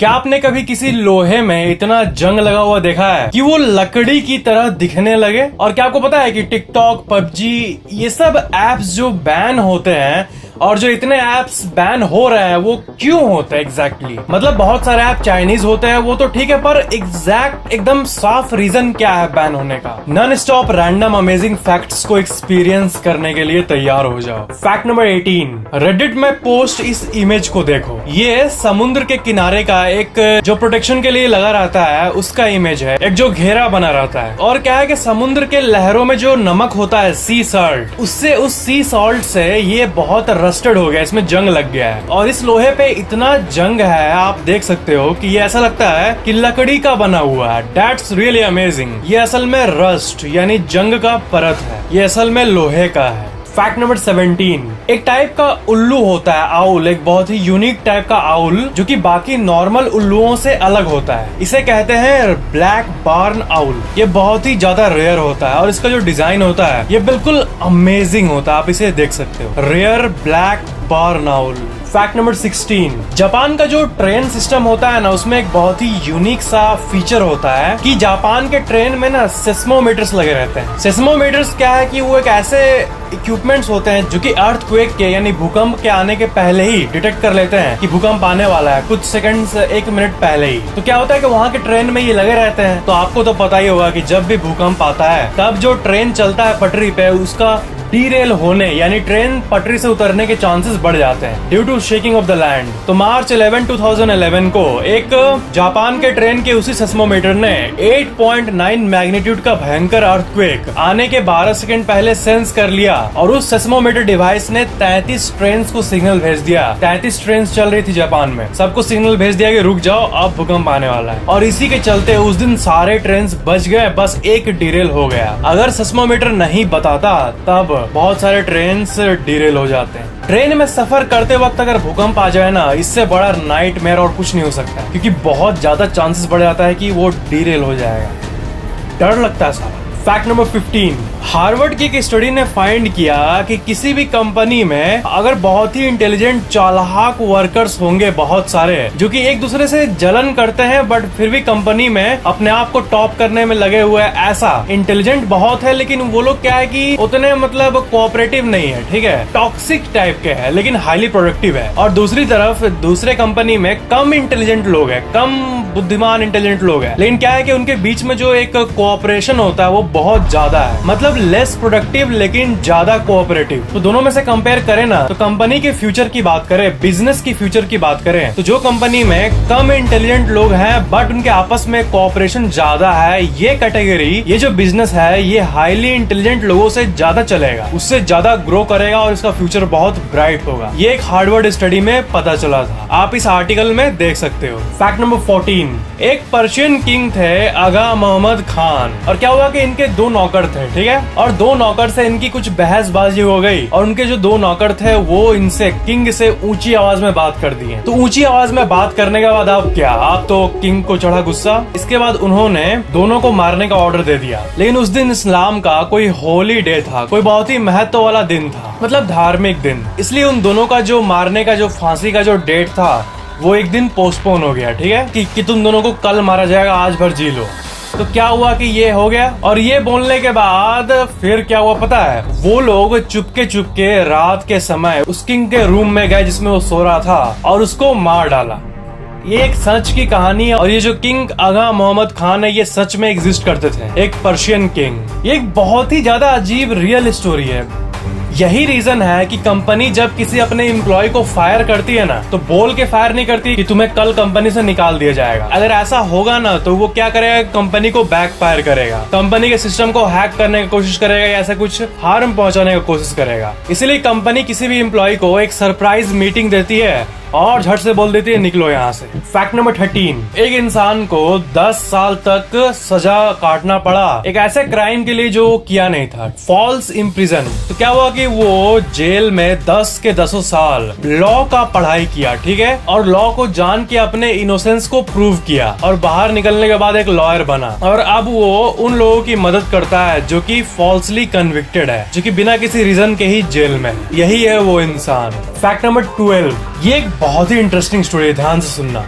क्या आपने कभी किसी लोहे में इतना जंग लगा हुआ देखा है कि वो लकड़ी की तरह दिखने लगे? और क्या आपको पता है कि टिकटॉक, पबजी, ये सब एप्स जो बैन होते हैं और जो इतने एप्स बैन हो रहे हैं वो क्यों होते हैं एग्जैक्टली? मतलब बहुत सारे ऐप चाइनीज होते हैं वो तो ठीक है, पर एग्जैक्ट एकदम साफ रीजन क्या है बैन होने का? Non stop random amazing facts को एक्सपीरियंस करने के लिए तैयार हो जाओ। फैक्ट नंबर 18, रेडिट में पोस्ट इस इमेज को देखो। ये समुद्र के किनारे का एक जो प्रोटेक्शन के लिए लगा रहता है उसका इमेज है, एक जो घेरा बना रहता है। और क्या है कि समुद्र के लहरों में जो नमक होता है, सी सॉल्ट, उससे उस सी सॉल्ट से ये बहुत रस्टेड हो गया, इसमें जंग लग गया है। और इस लोहे पे इतना जंग है, आप देख सकते हो कि ये ऐसा लगता है कि लकड़ी का बना हुआ है। That's really amazing. ये असल में रस्ट यानी जंग का परत है, ये असल में लोहे का है। फैक्ट नंबर 17, एक टाइप का उल्लू होता है, आउल, एक बहुत ही यूनिक टाइप का आउल जो कि बाकी नॉर्मल उल्लुओं से अलग होता है। इसे कहते हैं ब्लैक बार्न आउल। ये बहुत ही ज्यादा रेयर होता है और इसका जो डिजाइन होता है ये बिल्कुल अमेजिंग होता है, आप इसे देख सकते हो, rare black barn owl. Fact number 16, Japan का जो ट्रेन सिस्टम होता है ना, उसमें एक बहुत ही यूनिक सा फीचर होता है कि जापान के ट्रेन में ना सेस्मोमीटर्स लगे रहते हैं। सेस्मोमीटर्स क्या है कि वो एक ऐसे इक्विपमेंट्स होते हैं जो कि अर्थक्वेक के यानी भूकंप के आने के पहले ही डिटेक्ट कर लेते हैं कि भूकंप आने वाला है, कुछ सेकंड्स, 1 मिनट पहले ही। तो क्या होता है कि वहाँ के ट्रेन में ये लगे रहते हैं। तो आपको तो पता ही होगा कि जब भी भूकंप आता है तब जो ट्रेन चलता है पटरी पे, उसका डीरेल होने यानी ट्रेन पटरी से उतरने के चांसेस बढ़ जाते हैं due to shaking of the land. तो मार्च 11, 2011 को एक जापान के ट्रेन के उसी सेस्मोमीटर ने 8.9 मैग्नीट्यूड का भयंकर अर्थक्वेक आने के 12 सेकंड पहले सेंस कर लिया और उस सेस्मोमीटर डिवाइस ने 33 ट्रेन को सिग्नल भेज दिया। 33 ट्रेन चल रही थी जापान में, सबको सिग्नल भेज दिया कि रुक जाओ, अब भूकंप आने वाला है। और इसी के चलते उस दिन सारे ट्रेन बच गए, बस एक डीरेल हो गया। अगर सेस्मोमीटर नहीं बताता तब बहुत सारे ट्रेन डीरेल हो जाते हैं। ट्रेन में सफर करते वक्त अगर भूकंप आ जाए ना, इससे बड़ा नाइटमेयर और कुछ नहीं हो सकता, क्योंकि बहुत ज्यादा चांसेस बढ़ जाता है कि वो डीरेल हो जाएगा। डर लगता है सारा। फैक्ट नंबर 15, हार्वर्ड की एक स्टडी ने फाइंड किया कि किसी भी कंपनी में अगर बहुत ही इंटेलिजेंट चालाक वर्कर्स होंगे बहुत सारे जो कि एक दूसरे से जलन करते हैं बट फिर भी कंपनी में अपने आप को टॉप करने में लगे हुए, ऐसा इंटेलिजेंट बहुत है लेकिन वो लोग क्या है कि उतने मतलब कोऑपरेटिव नहीं है, ठीक है, टॉक्सिक टाइप के है लेकिन हाईली प्रोडक्टिव है। और दूसरी तरफ दूसरे कंपनी में कम इंटेलिजेंट लोग है, कम बुद्धिमान इंटेलिजेंट लोग है, लेकिन क्या है कि उनके बीच में जो एक कोऑपरेशन होता है वो बहुत ज्यादा है, मतलब लेस प्रोडक्टिव लेकिन ज्यादा कोऑपरेटिव। तो दोनों में से कंपेयर करें ना, तो कंपनी के फ्यूचर की बात करें, बिजनेस की फ्यूचर की बात करें, तो जो कंपनी में कम इंटेलिजेंट लोग हैं बट उनके आपस में कोऑपरेशन ज्यादा है, ये कैटेगरी, ये जो बिजनेस है ये हाईली इंटेलिजेंट लोगों से ज्यादा चलेगा, उससे ज्यादा ग्रो करेगा और इसका फ्यूचर बहुत ब्राइट होगा। ये एक हार्वर्ड स्टडी में पता चला था, आप इस आर्टिकल में देख सकते हो। फैक्ट नंबर 14, एक पर्शियन किंग थे आगा मोहम्मद खान, और क्या हुआ कि इनके 2 नौकर थे, ठीक है, और 2 नौकर से इनकी कुछ बहसबाजी हो गई और उनके जो 2 नौकर थे वो इनसे, किंग से ऊंची आवाज में बात कर दिए। तो ऊंची आवाज में बात करने के बाद अब क्या, आप तो किंग को चढ़ा गुस्सा। इसके बाद उन्होंने दोनों को मारने का ऑर्डर दे दिया। लेकिन उस दिन इस्लाम का कोई होली डे था, कोई बहुत ही महत्व वाला दिन था, मतलब धार्मिक दिन, इसलिए उन दोनों का जो मारने का, जो फांसी का जो डेट था वो एक दिन पोस्टपोन हो गया, ठीक है, कि तुम दोनों को कल मारा जाएगा, आज भर जी लो। तो क्या हुआ कि ये हो गया, और ये बोलने के बाद फिर क्या हुआ पता है, वो लोग चुपके रात के समय उस किंग के रूम में गए जिसमें वो सो रहा था और उसको मार डाला। ये एक सच की कहानी है और ये जो किंग आगा मोहम्मद खान है ये सच में एग्जिस्ट करते थे, एक पर्शियन किंग। ये एक बहुत ही ज्यादा अजीब रियल स्टोरी है। यही रीजन है कि कंपनी जब किसी अपने एम्प्लॉय को फायर करती है ना, तो बोल के फायर नहीं करती कि तुम्हें कल कंपनी से निकाल दिया जाएगा। अगर ऐसा होगा ना तो वो क्या करेगा, कंपनी को बैक फायर करेगा, कंपनी के सिस्टम को हैक करने की कोशिश करेगा या ऐसा कुछ हार्म पहुंचाने की कोशिश करेगा। इसलिए कंपनी किसी भी एम्प्लॉय को एक सरप्राइज मीटिंग देती है और झट से बोल देती है निकलो यहाँ से। फैक्ट नंबर 13, एक इंसान को 10 साल तक सजा काटना पड़ा एक ऐसे क्राइम के लिए जो किया नहीं था, फॉल्स इम्प्रिजन। तो क्या हुआ कि वो जेल में 10 के 10 साल लॉ का पढ़ाई किया, ठीक है, और लॉ को जान के अपने इनोसेंस को प्रूव किया और बाहर निकलने के बाद एक लॉयर बना और अब वो उन लोगों की मदद करता है जो कि फॉल्सली कन्विक्टेड है, जो कि बिना किसी रीजन के ही जेल में। यही है वो इंसान। फैक्ट नंबर 12, ये एक बहुत ही इंटरेस्टिंग स्टोरी है, ध्यान से सुनना।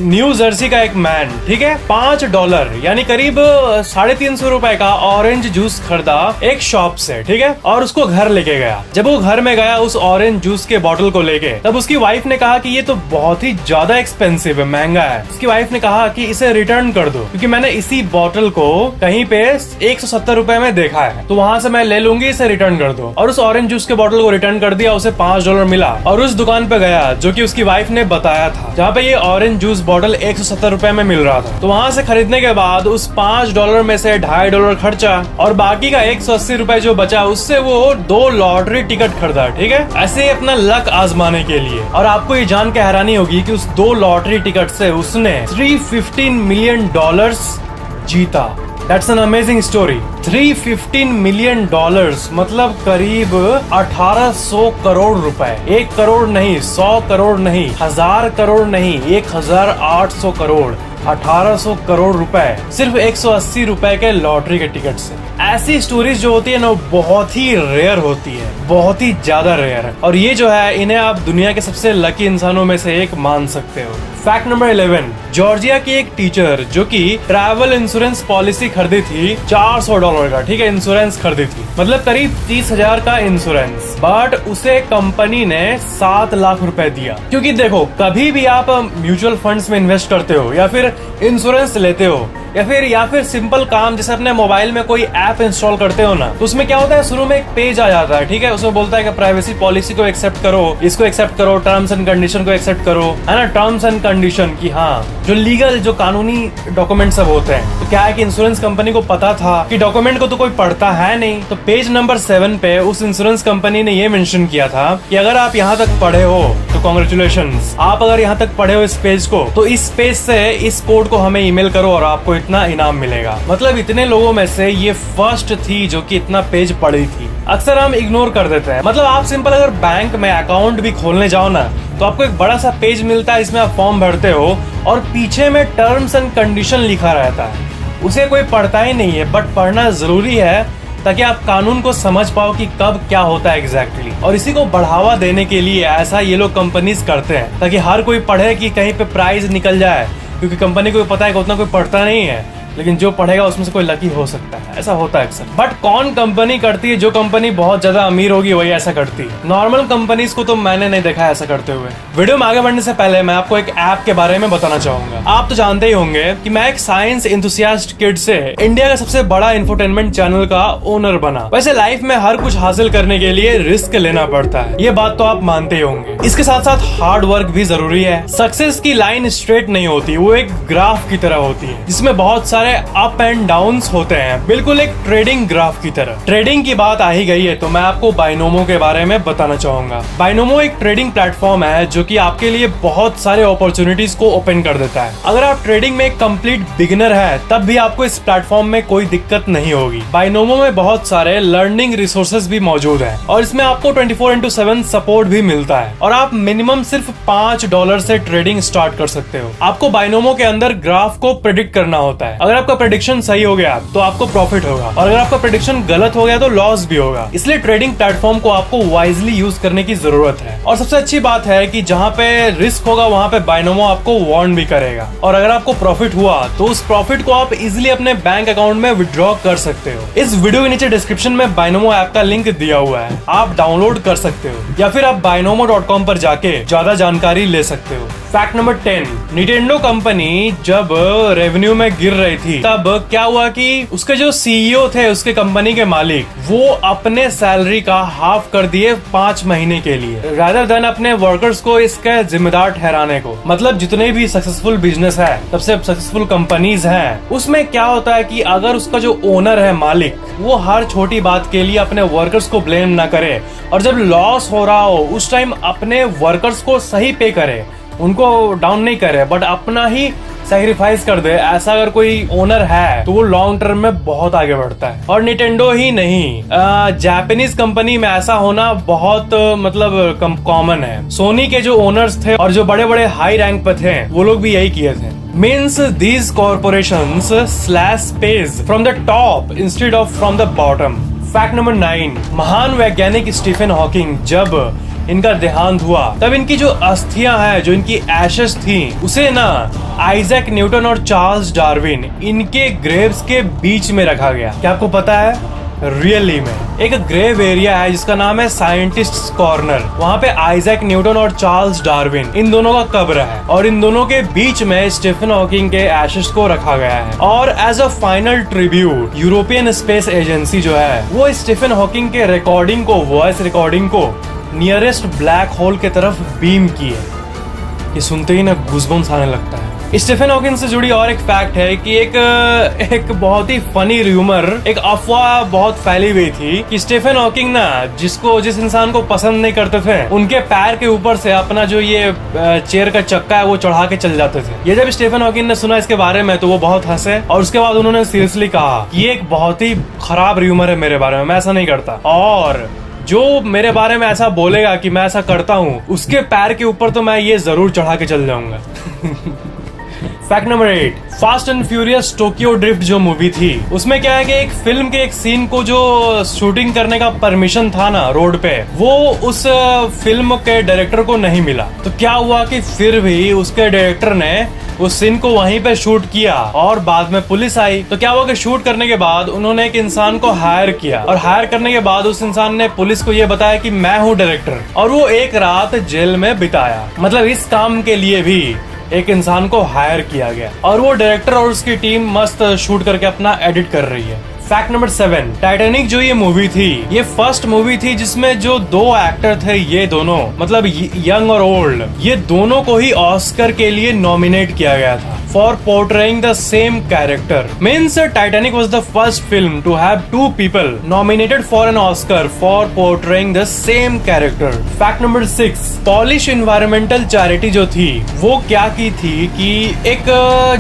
न्यू जर्सी का एक मैन, ठीक है, $5 यानी करीब 350 रुपए का ऑरेंज जूस खरीदा एक शॉप से, ठीक है, और उसको घर लेके गया। जब वो घर में गया उस ऑरेंज जूस के बॉटल को लेके, तब उसकी वाइफ ने कहा कि ये तो बहुत ही ज्यादा एक्सपेंसिव है, महंगा है। उसकी वाइफ ने कहा कि इसे रिटर्न कर दो, क्योंकि मैंने इसी बॉटल को कहीं पे 170 रुपए में देखा है, तो वहां से मैं ले लूंगी, इसे रिटर्न कर दो। और उस ऑरेंज जूस के बॉटल को रिटर्न कर दिया, उसे $5 मिला और उस दुकान पे गया जो कि उसकी वाइफ ने बताया था, जहाँ पे ये ऑरेंज जूस बॉटल 170 रुपए में मिल रहा था। तो वहां से खरीदने के बाद उस $5 में से $2.5 खर्चा और बाकी का 180 रुपए जो बचा उससे वो 2 लॉटरी टिकट खरीदा, ठीक है, ऐसे अपना लक आजमाने के लिए। और आपको ये जान के हैरानी होगी कि उस 2 लॉटरी टिकट से उसने $315 मिलियन जीता। That's an amazing story. $315 million मतलब करीब 1800 करोड़ रुपए। 1 करोड़ नहीं, 100 करोड़ नहीं, 1000 करोड़ नहीं, 1800 करोड़, 1800 करोड़ रुपए सिर्फ 180 रुपए के लॉटरी के टिकट से। ऐसी स्टोरीज जो होती है ना, बहुत ही रेयर होती है, बहुत ही ज्यादा रेयर है। और ये जो है, इन्हें आप दुनिया के सबसे लकी इंसानों में से एक मान सकते हो। फैक्ट नंबर 11, जॉर्जिया की एक टीचर जो कि ट्रैवल इंश्योरेंस पॉलिसी खरीदी थी $400 का, ठीक है, इंश्योरेंस खरीदी थी, मतलब करीब 30,000 का इंश्योरेंस, बट उसे कंपनी ने 7 लाख रुपए दिया। क्योंकि देखो, कभी भी आप म्यूचुअल फंड्स में इन्वेस्ट करते हो या फिर इंश्योरेंस लेते हो या फिर सिंपल काम जैसे अपने मोबाइल में कोई ऐप इंस्टॉल करते हो ना, तो उसमें क्या होता है, शुरू में एक पेज आ जाता है, ठीक है, उसमें बोलता है कि प्राइवेसी पॉलिसी को एक्सेप्ट करो, इसको एक्सेप्ट करो, टर्म्स एंड कंडीशन को एक्सेप्ट करो, है ना, टर्म्स एंड कंडीशन की, हाँ, जो लीगल जो कानूनी डॉक्यूमेंट सब होते हैं। तो क्या है कि इंश्योरेंस कंपनी को पता था कि डॉक्यूमेंट को तो कोई पढ़ता है नहीं, तो पेज नंबर 7 पे उस इंश्योरेंस कंपनी ने ये मेंशन किया था कि अगर आप यहाँ तक पढ़े हो तो कॉन्ग्रेचुलेशंस, आप अगर यहाँ तक पढ़े हो इस पेज को, तो इस पेज से इस कोड को हमें ईमेल करो और आपको इतना इनाम मिलेगा। मतलब इतने लोगों में से ये फर्स्ट थी जो कि इतना पेज पढ़ी थी। अक्सर हम इग्नोर कर देते हैं। मतलब आप सिंपल अगर बैंक में अकाउंट भी खोलने जाओ ना, तो आपको एक बड़ा सा पेज मिलता है, इसमें आप फॉर्म भरते हो और पीछे में टर्म्स एंड कंडीशन लिखा रहता है। उसे कोई पढ़ता ही नहीं है, बट पढ़ना जरूरी है ताकि आप कानून को समझ पाओ कि कब क्या होता है एग्जैक्टली। और इसी को बढ़ावा देने के लिए ऐसा ये लोग कंपनीज करते हैं, ताकि हर कोई पढ़े कि कहीं पे प्राइस निकल जाए, क्योंकि कंपनी को पता है कि उतना कोई पढ़ता नहीं है, लेकिन जो पढ़ेगा उसमें से कोई लकी हो सकता है। ऐसा होता है अक्सर। बट कौन कंपनी करती है? जो कंपनी बहुत ज्यादा अमीर होगी वही ऐसा करती है। नॉर्मल कंपनीज को तो मैंने नहीं देखा ऐसा करते हुए। वीडियो में आगे बढ़ने से पहले मैं आपको एक ऐप के बारे में बताना चाहूंगा। आप तो जानते ही होंगे कि मैं एक साइंस एंथुसियास्ट किड से इंडिया का सबसे बड़ा इंफोटेनमेंट चैनल का ओनर बना। वैसे लाइफ में हर कुछ हासिल करने के लिए रिस्क लेना पड़ता है, ये बात तो आप मानते ही होंगे। इसके साथ साथ हार्ड वर्क भी जरूरी है। सक्सेस की लाइन स्ट्रेट नहीं होती, वो एक ग्राफ की तरह होती है, जिसमें बहुत सारे अप एंड डाउन्स होते हैं, बिल्कुल एक ट्रेडिंग ग्राफ की तरह। ट्रेडिंग की बात आ ही गई है तो मैं आपको बाइनोमो के बारे में बताना चाहूंगा। बाइनोमो एक ट्रेडिंग प्लेटफॉर्म है जो कि आपके लिए बहुत सारे अपॉर्चुनिटीज को ओपन कर देता है। अगर आप ट्रेडिंग में एक कंप्लीट बिगिनर है तब भी आपको इस प्लेटफॉर्म में कोई दिक्कत नहीं होगी। बाइनोमो में बहुत सारे लर्निंग रिसोर्सेज भी मौजूद है और इसमें आपको 24/7 सपोर्ट भी मिलता है और आप मिनिमम सिर्फ $5 से ट्रेडिंग स्टार्ट कर सकते हो। आपको बाइनोमो के अंदर ग्राफ को प्रेडिक्ट करना होता है। अगर आपका प्रेडिक्शन सही हो गया तो आपको प्रॉफिट होगा और अगर आपका प्रेडिक्शन गलत हो गया तो लॉस भी होगा। इसलिए ट्रेडिंग प्लेटफॉर्म को आपको वाइजली यूज करने की जरूरत है। और सबसे अच्छी बात है कि जहाँ पे रिस्क होगा वहाँ पे बाइनोमो आपको वार्न भी करेगा और अगर आपको प्रॉफिट हुआ तो उस प्रॉफिट को आप इजिली अपने बैंक अकाउंट में विड्रॉ कर सकते हो। इस वीडियो के नीचे डिस्क्रिप्शन में बाइनोमो ऐप का लिंक दिया हुआ है, आप डाउनलोड कर सकते हो या फिर आप binomo.com पर जाके ज्यादा जानकारी ले सकते हो। फैक्ट नंबर 10, निंटेंडो कंपनी जब रेवेन्यू में गिर रही थी तब क्या हुआ कि उसके जो सीईओ थे, उसके कंपनी के मालिक, वो अपने सैलरी का हाफ कर दिए 5 महीने के लिए, रादर देन अपने वर्कर्स को इसके जिम्मेदार ठहराने को। मतलब जितने भी सक्सेसफुल बिजनेस है, सबसे सक्सेसफुल कंपनीज हैं, उसमें क्या होता है कि अगर उसका जो ओनर है, मालिक, वो हर छोटी बात के लिए अपने वर्कर्स को ब्लेम ना करे और जब लॉस हो रहा हो उस टाइम अपने वर्कर्स को सही पे करे, उनको डाउन नहीं करे बट अपना ही सैक्रिफाइस कर दे। ऐसा अगर कोई ओनर है तो वो लॉन्ग टर्म में बहुत आगे बढ़ता है। और निंटेंडो ही नहीं, जापानीज कंपनी में ऐसा होना बहुत मतलब कॉमन है। सोनी के जो ओनर्स थे और जो बड़े बड़े हाई रैंक पे थे वो लोग भी यही किए थे। Means these corporations slash pays from the top instead of from the bottom. Fact number 9, महान वैज्ञानिक स्टीफन हॉकिंग जब इनका देहांत हुआ तब इनकी जो अस्थियां हैं, जो इनकी एशेस थी, उसे ना आइजैक न्यूटन और चार्ल्स डार्विन इनके ग्रेव्स के बीच में रखा गया। क्या आपको पता है रियली में एक ग्रेव एरिया है जिसका नाम है साइंटिस्ट कॉर्नर। वहाँ पे आइजैक न्यूटन और चार्ल्स डार्विन इन दोनों का कब्र है और इन दोनों के बीच में स्टीफन हॉकिंग के एशेस को रखा गया है। और as a final tribute European Space Agency जो है वो स्टीफन हॉकिंग के रिकॉर्डिंग को, वॉइस रिकॉर्डिंग को नियरेस्ट ब्लैक होल के तरफ बीम की है। ये सुनते ही ना गूज़बम्स आने लगता है। स्टीफन हॉकिंग से जुड़ी और एक फैक्ट है कि एक बहुत ही फनी र्यूमर, एक अफवाह बहुत फैली हुई थी कि स्टीफन हॉकिंग ना जिस इंसान को पसंद नहीं करते थे उनके पैर के ऊपर से अपना जो ये चेयर का चक्का है वो चढ़ा के चल जाते थे। ये जब स्टीफन हॉकिंग ने सुना इसके बारे में तो वो बहुत हंसे और उसके बाद उन्होंने सीरियसली कहा ये एक बहुत ही खराब र्यूमर है मेरे बारे में, मैं ऐसा नहीं करता, और जो मेरे बारे में ऐसा बोलेगा कि मैं ऐसा करता हूँ उसके पैर के ऊपर तो मैं ये जरूर चढ़ा के चल जाऊंगा। Fact number 8, fast and furious Tokyo drift जो मूवी थी उसमें क्या है कि एक फिल्म के एक सीन को जो शूटिंग करने का परमिशन था ना रोड पे, वो उस फिल्म के डायरेक्टर को नहीं मिला। तो क्या हुआ कि फिर भी उसके डायरेक्टर ने उस सीन को वहीं पे शूट किया और बाद में पुलिस आई। तो क्या हुआ कि शूट करने के बाद उन्होंने एक इंसान को हायर किया और हायर करने के बाद उस इंसान ने पुलिस को ये बताया कि मैं हूँ डायरेक्टर, और वो एक रात जेल में बिताया। मतलब इस काम के लिए भी एक इंसान को हायर किया गया और वो डायरेक्टर और उसकी टीम मस्त शूट करके अपना एडिट कर रही है। फैक्ट नंबर 7, टाइटैनिक जो ये मूवी थी ये फर्स्ट मूवी थी जिसमें जो दो एक्टर थे, ये दोनों मतलब यंग और ओल्ड, ये दोनों को ही ऑस्कर के लिए नॉमिनेट किया गया था for portraying the same character. Means Titanic was the first film to have two people nominated for an Oscar for portraying the same character. Fact number 6, Polish environmental charity जो थी वो क्या की थी कि एक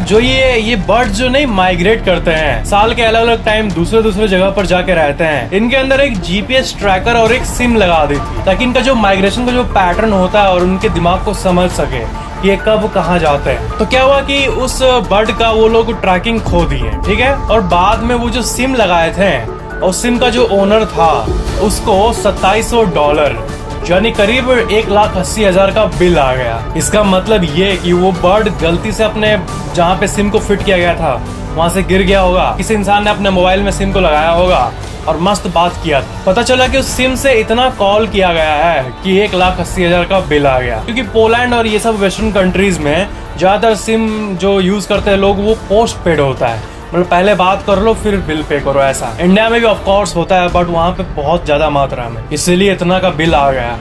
जो ये बर्ड्स जो नहीं माइग्रेट करते हैं, साल के अलग अलग टाइम दूसरे जगह पर जाके रहते हैं, इनके अंदर एक जीपीएस ट्रैकर और एक सिम लगा दी थी ताकि इनका जो माइग्रेशन का जो पैटर्न होता है और उनके दिमाग को समझ सके कि ये कब कहाँ जाते हैं। तो क्या हुआ कि उस बर्ड का वो लोग ट्रैकिंग खो दिए, ठीक है, और बाद में वो जो सिम लगाए थे और सिम का जो ओनर था उसको $2700 यानी करीब 1,80,000 का बिल आ गया। इसका मतलब ये कि वो बर्ड गलती से अपने जहाँ पे सिम को फिट किया गया था वहां से गिर गया होगा, किसी इंसान ने अपने मोबाइल में सिम को लगाया होगा और मस्त बात किया था। पता चला कि उस सिम से इतना कॉल किया गया है कि 1,80,000 का बिल आ गया। क्योंकि पोलैंड और ये सब वेस्टर्न कंट्रीज में ज्यादातर सिम जो यूज करते हैं लोग वो पोस्ट पेड होता है, मतलब पहले बात कर लो फिर बिल पे करो। ऐसा इंडिया में भी ऑफ कोर्स होता है बट वहाँ पे बहुत ज्यादा मात्रा में, इसीलिए इतना का बिल आ गया।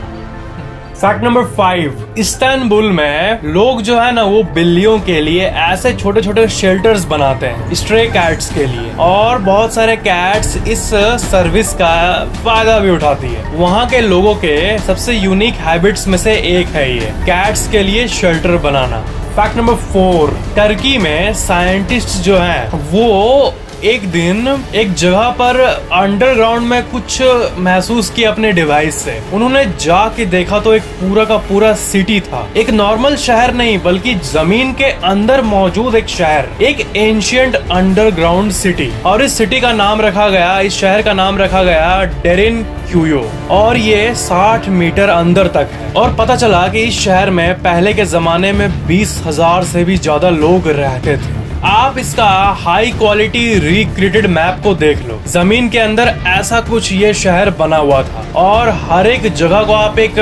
फैक्ट नंबर 5, इस्तांबुल में लोग जो है ना वो बिल्लियों के लिए ऐसे छोटे छोटे शेल्टर्स बनाते हैं स्ट्रे कैट्स के लिए, और बहुत सारे कैट्स इस सर्विस का फायदा भी उठाती है। वहाँ के लोगों के सबसे यूनिक हैबिट्स में से एक है ये कैट्स के लिए शेल्टर बनाना। फैक्ट नंबर 4, टर्की में साइंटिस्ट जो हैं वो एक दिन एक जगह पर अंडरग्राउंड में कुछ महसूस किया अपने डिवाइस से। उन्होंने जाके देखा तो एक पूरा का पूरा सिटी था, एक नॉर्मल शहर नहीं बल्कि जमीन के अंदर मौजूद एक शहर, एक एंशिएंट अंडरग्राउंड सिटी। और इस सिटी का नाम रखा गया, इस शहर का नाम रखा गया डेरिन क्यूयो, और ये 60 मीटर अंदर तक है। और पता चला कि इस शहर में पहले के जमाने में 20,000 से भी ज्यादा लोग रहते थे। आप इसका हाई क्वालिटी रिक्रिएटेड मैप को देख लो, जमीन के अंदर ऐसा कुछ ये शहर बना हुआ था और हर एक जगह को आप एक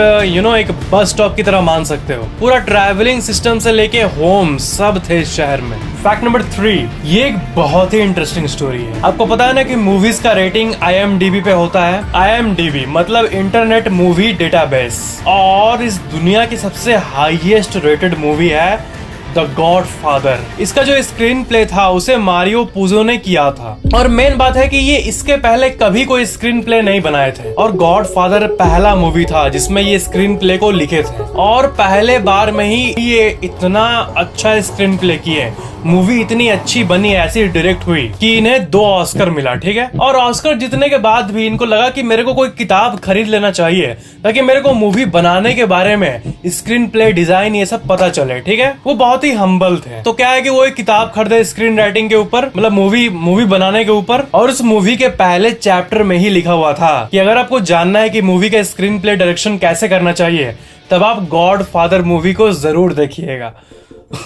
एक बस स्टॉप की तरह मान सकते हो। पूरा ट्रैवलिंग सिस्टम से लेके होम सब थे इस शहर में। फैक्ट नंबर 3, ये एक बहुत ही इंटरेस्टिंग स्टोरी है। आपको पता है ना कि मूवीज का रेटिंग IMDb पे होता है। IMDb मतलब इंटरनेट मूवी डेटाबेस, और इस दुनिया की सबसे हाईएस्ट रेटेड मूवी है द गॉडफादर। इसका जो स्क्रीन प्ले था उसे मारियो पुजो ने किया था, और मेन बात है कि ये इसके पहले कभी कोई स्क्रीन प्ले नहीं बनाए थे, और गॉडफादर पहला मूवी था जिसमें ये स्क्रीन प्ले को लिखे थे, और पहले बार में ही ये इतना अच्छा स्क्रीन प्ले किए, मूवी इतनी अच्छी बनी, ऐसी डायरेक्ट हुई कि इन्हें 2 ऑस्कर मिला, ठीक है। और ऑस्कर जीतने के बाद भी इनको लगा कि मेरे को कोई किताब खरीद लेना चाहिए ताकि मेरे को मूवी बनाने के बारे में, स्क्रीन प्ले, डिजाइन ये सब पता चले, ठीक है। वो बहुत ही ही हम्बल थे। तो क्या है कि वो एक किताब खरीदे स्क्रीन राइटिंग के ऊपर, मतलब मूवी बनाने के ऊपर, और उस मूवी के पहले चैप्टर में ही लिखा हुआ था कि अगर आपको जानना है कि मूवी का स्क्रीन प्ले डायरेक्शन कैसे करना चाहिए, तब आप गॉड फादर मूवी को जरूर देखिएगा।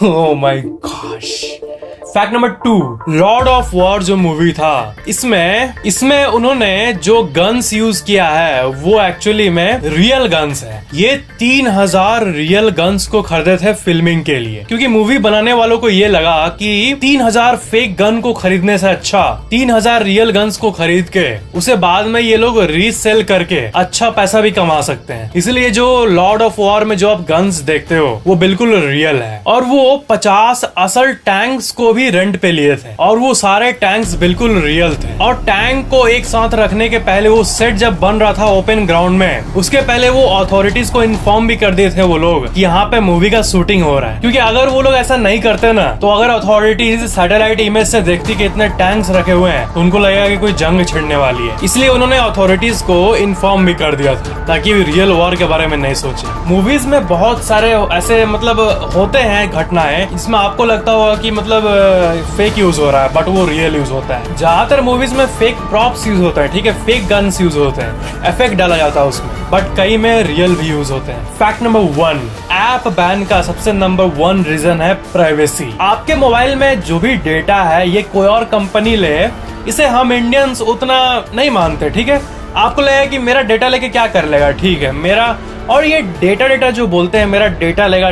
Oh my gosh. Fact number 2, Lord of war जो मूवी था, इसमें उन्होंने जो गन्स यूज किया है वो एक्चुअली में रियल गन्स है। ये 3000 रियल गन्स को खरीदे थे फिल्मिंग के लिए, क्योंकि मूवी बनाने वालों को ये लगा कि 3000 फेक गन को खरीदने से अच्छा 3000 रियल गन्स को खरीद के उसे बाद में ये लोग रीसेल करके अच्छा पैसा भी कमा सकते हैं। इसलिए जो लॉर्ड ऑफ वॉर में जो आप गन्स देखते हो वो बिल्कुल रियल है। और वो 50 असल टैंक्स को भी रेंट पे लिए थे, और वो सारे टैंक्स बिल्कुल रियल थे। और टैंक को एक साथ रखने के पहले वो सेट जब बन रहा था ओपन ग्राउंड में, उसके पहले वो अथॉरिटीज को इन्फॉर्म भी कर दिए थे वो लोग कि यहाँ पे मूवी का शूटिंग हो रहा है। क्योंकि अगर वो लोग ऐसा नहीं करते ना, तो अगर अथॉरिटीज सैटेलाइट इमेज से देखती कि इतने टैंक्स रखे हुए हैं, तो उनको लगेगा कि कोई जंग छिड़ने वाली है। इसलिए उन्होंने अथॉरिटीज को इन्फॉर्म भी कर दिया था ताकि रियल वॉर के बारे में नहीं सोचे। मूवीज में बहुत सारे ऐसे मतलब होते हैं घटनाएं, इसमें आपको लगता होगा कि मतलब फेक यूज हो रहा है, बट वो रियल यूज होता है। ज्यादातर मूवीज में फेक प्रॉप्स यूज होता है, ठीक है, फेक गन्स यूज होते हैं, इफेक्ट डाला जाता है उसमें, बट कई में रियल भी यूज होते हैं। फैक्ट नंबर 1, ऐप बैन का सबसे नंबर 1 रीजन है प्राइवेसी। आपके मोबाइल में जो भी डेटा है ये कोई और कंपनी ले, इसे हम इंडियंस उतना नहीं मानते, ठीक है। आपको लगेगा कि मेरा डेटा लेके क्या कर लेगा, ठीक है, मेरा, और ये डेटा जो बोलते हैं मेरा डेटा लेगा,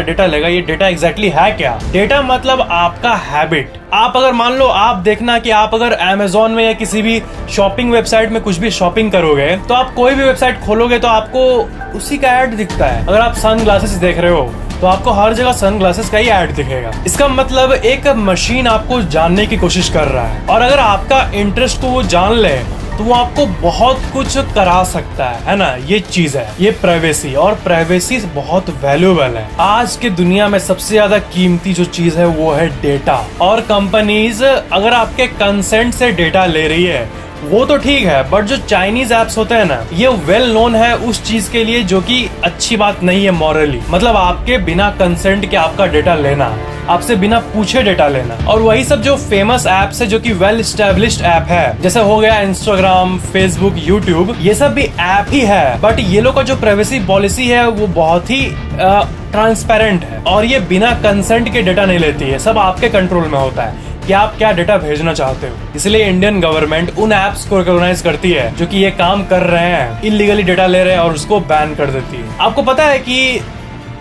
ये डेटा एग्जैक्टली है क्या? डेटा मतलब आपका हैबिट। आप अगर मान लो, आप देखना कि आप अगर अमेज़न में या किसी भी शॉपिंग वेबसाइट में कुछ भी शॉपिंग करोगे, तो आप कोई भी वेबसाइट खोलोगे तो आपको उसी का ऐड दिखता है। अगर आप सन ग्लासेस देख रहे हो तो आपको हर जगह सन ग्लासेस का ही ऐड दिखेगा। इसका मतलब एक मशीन आपको जानने की कोशिश कर रहा है, और अगर आपका इंटरेस्ट को वो जान ले तो वो आपको बहुत कुछ करा सकता है ना। ये चीज है, ये प्राइवेसी, और प्राइवेसी बहुत वैल्यूएबल है। आज के दुनिया में सबसे ज्यादा कीमती जो चीज है वो है डेटा। और कंपनीज अगर आपके कंसेंट से डेटा ले रही है वो तो ठीक है, बट जो चाइनीज एप्स होते हैं ना, ये वेल नोन है उस चीज के लिए जो कि अच्छी बात नहीं है मॉरली। मतलब आपके बिना कंसेंट के आपका डेटा लेना, आपसे बिना पूछे डेटा लेना। और वही सब जो फेमस एप्स है जो कि वेल एस्टेब्लिश्ड ऐप है, जैसे हो गया इंस्टाग्राम, फेसबुक, यूट्यूब, ये सब भी ऐप ही है, बट ये लोग का जो प्राइवेसी पॉलिसी है वो बहुत ही ट्रांसपेरेंट है, और ये बिना कंसेंट के डेटा नहीं लेती है। सब आपके कंट्रोल में होता है कि आप क्या डेटा भेजना चाहते हो। इसलिए इंडियन गवर्नमेंट उन एप्स को रिकॉग्नाइज करती है जो कि ये काम कर रहे हैं, इलीगली डेटा ले रहे हैं, और उसको बैन कर देती है। आपको पता है कि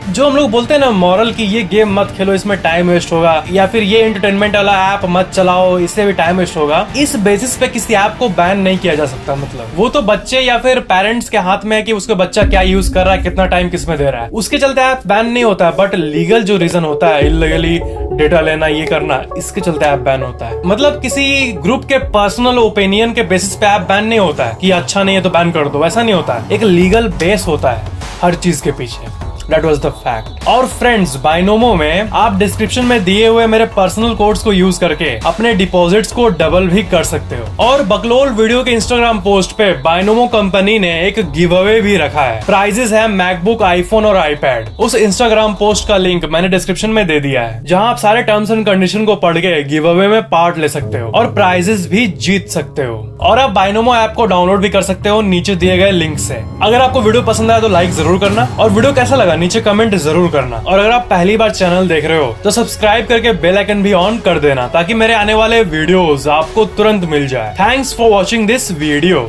जो हम लोग बोलते हैं ना मॉरल की, ये गेम मत खेलो, इसमें टाइम वेस्ट होगा, या फिर ये एंटरटेनमेंट वाला ऐप मत चलाओ, इससे भी टाइम वेस्ट होगा, इस बेसिस पे किसी ऐप को बैन नहीं किया जा सकता। मतलब वो तो बच्चे या फिर पेरेंट्स के हाथ में है कि उसका बच्चा क्या यूज कर रहा है, कितना टाइम किसमें दे रहा है, उसके चलते ऐप बैन नहीं होता है। बट लीगल जो रीजन होता है, इलीगली डेटा लेना, ये करना, इसके चलते ऐप बैन होता है। मतलब किसी ग्रुप के पर्सनल ओपिनियन के बेसिस पे ऐप बैन नहीं होता है कि अच्छा नहीं है तो बैन कर दो, ऐसा नहीं होता है। एक लीगल बेस होता है हर चीज के पीछे। That was the fact. और फ्रेंड्स, बाइनोमो में आप डिस्क्रिप्शन में दिए हुए मेरे पर्सनल कोड्स को यूज करके अपने डिपॉजिट्स को डबल भी कर सकते हो। और बकलोल वीडियो के इंस्टाग्राम पोस्ट पे बाइनोमो कंपनी ने एक गिव अवे भी रखा है। प्राइजेस है मैकबुक, आईफोन और आईपैड। उस इंस्टाग्राम पोस्ट का लिंक मैंने डिस्क्रिप्शन में दे दिया है, जहां आप सारे टर्म्स एंड कंडीशन को पढ़ के गिव अवे में पार्ट ले सकते हो और प्राइजेस भी जीत सकते हो। और आप बाइनोमो ऐप को डाउनलोड भी कर सकते हो नीचे दिए गए लिंक से। अगर आपको वीडियो पसंद आया तो लाइक जरूर करना, और वीडियो कैसा लगा नीचे कमेंट जरूर करना। और अगर आप पहली बार चैनल देख रहे हो तो सब्सक्राइब करके बेल आइकन भी ऑन कर देना, ताकि मेरे आने वाले वीडियोस आपको तुरंत मिल जाए। Thanks for watching this video.